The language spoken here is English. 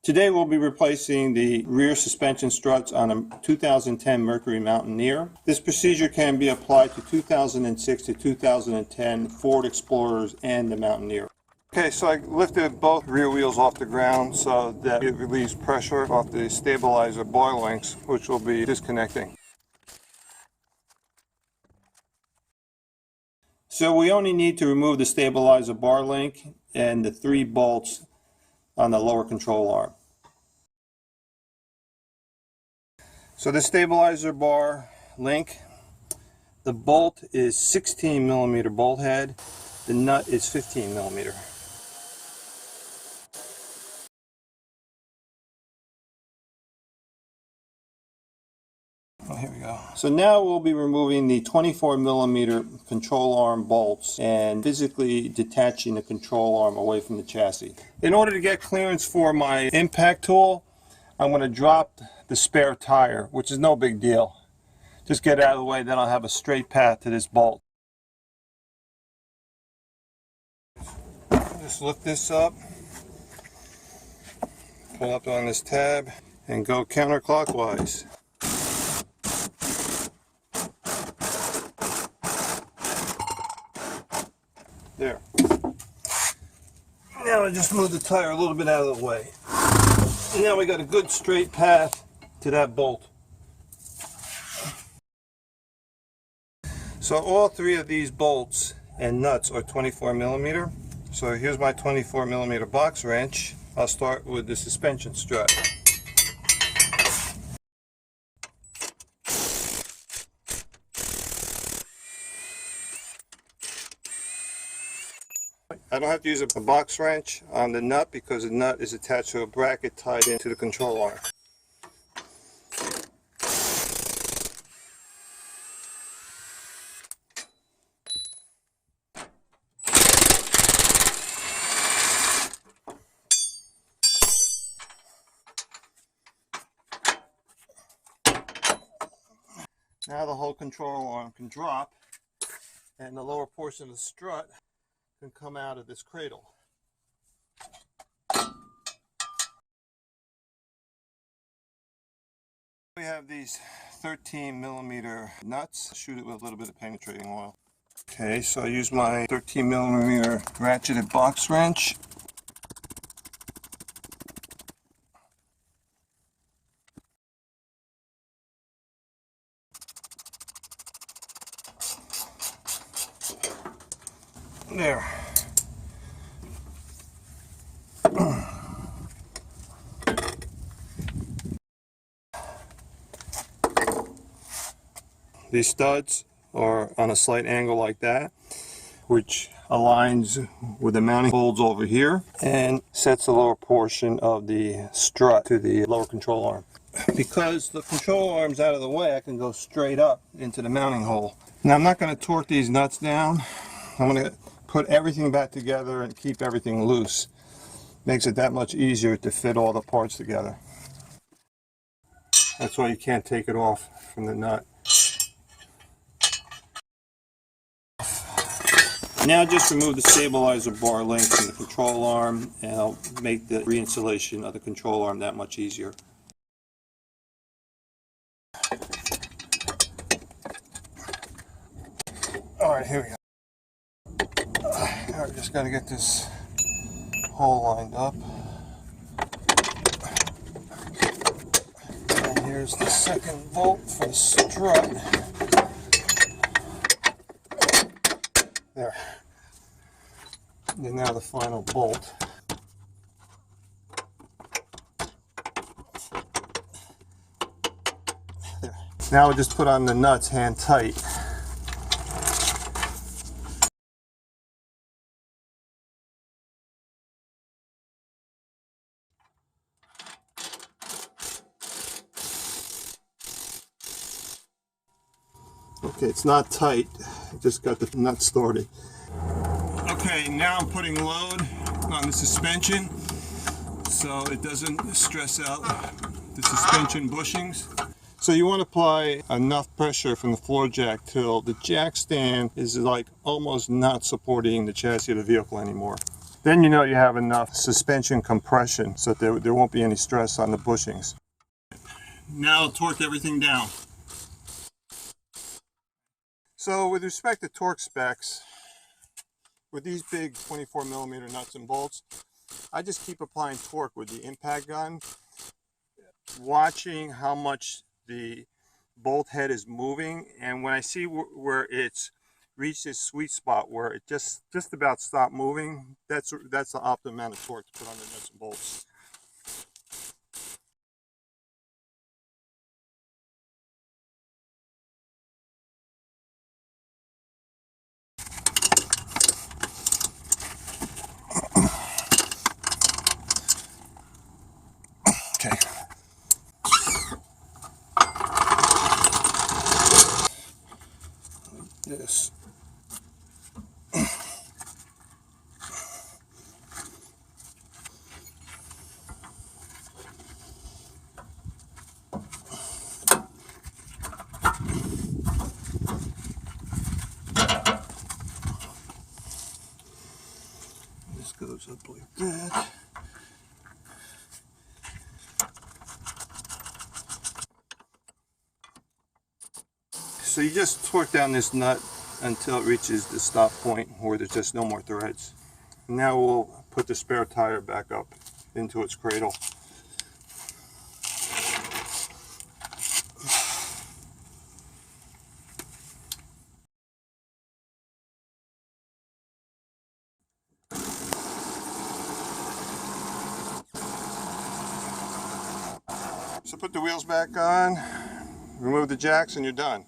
Today we'll be replacing the rear suspension struts on a 2010 Mercury Mountaineer. This procedure can be applied to 2006 to 2010 Ford Explorers and the Mountaineer. Okay, so I lifted both rear wheels off the ground so that it relieves pressure off the stabilizer bar links, which will be disconnecting. So we only need to remove the stabilizer bar link and the 3 bolts on the lower control arm. So the stabilizer bar link, the bolt is 16 millimeter bolt head, the nut is 15 millimeter. Oh, here we go. So now we'll be removing the 24 millimeter control arm bolts and physically detaching the control arm away from the chassis. In order to get clearance for my impact tool, I'm going to drop the spare tire, which is no big deal. Just get it out of the way, then I'll have a straight path to this bolt. Just lift this up, pull up on this tab, and go counterclockwise. There. Now I just move the tire a little bit out of the way. And now we got a good straight path to that bolt. So all 3 of these bolts and nuts are 24 millimeter. So here's my 24 millimeter box wrench. I'll start with the suspension strut. I don't have to use a box wrench on the nut because the nut is attached to a bracket tied into the control arm. Now the whole control arm can drop and the lower portion of the strut can come out of this cradle. We have these 13 millimeter nuts. Shoot it with a little bit of penetrating oil. Okay, so I use my 13 millimeter ratcheted box wrench. There. These studs are on a slight angle like that, which aligns with the mounting holes over here and sets the lower portion of the strut to the lower control arm. Because the control arm's out of the way, I can go straight up into the mounting hole. Now I'm not going to torque these nuts down. I'm going to put everything back together and keep everything loose. Makes it that much easier to fit all the parts together. That's why you can't take it off from the nut. Now just remove the stabilizer bar link from the control arm and I'll make the reinstallation of the control arm that much easier. Alright, here we go. Alright, just got to get this hole lined up. And here's the second bolt for the strut. There. And now the final bolt. There. Now we'll just put on the nuts hand tight. Okay, it's not tight, I just got the nut started. Okay, now I'm putting load on the suspension so it doesn't stress out the suspension bushings. So you want to apply enough pressure from the floor jack till the jack stand is like almost not supporting the chassis of the vehicle anymore. Then you know you have enough suspension compression so that there won't be any stress on the bushings. Now torque everything down. So with respect to torque specs, with these big 24 millimeter nuts and bolts, I just keep applying torque with the impact gun, watching how much the bolt head is moving, and when I see where it's reached its sweet spot where it just about stopped moving, that's the optimum amount of torque to put on the nuts and bolts. Okay. This. This goes up like that. So you just torque down this nut until it reaches the stop point where there's just no more threads. Now we'll put the spare tire back up into its cradle. So put the wheels back on, remove the jacks, and you're done.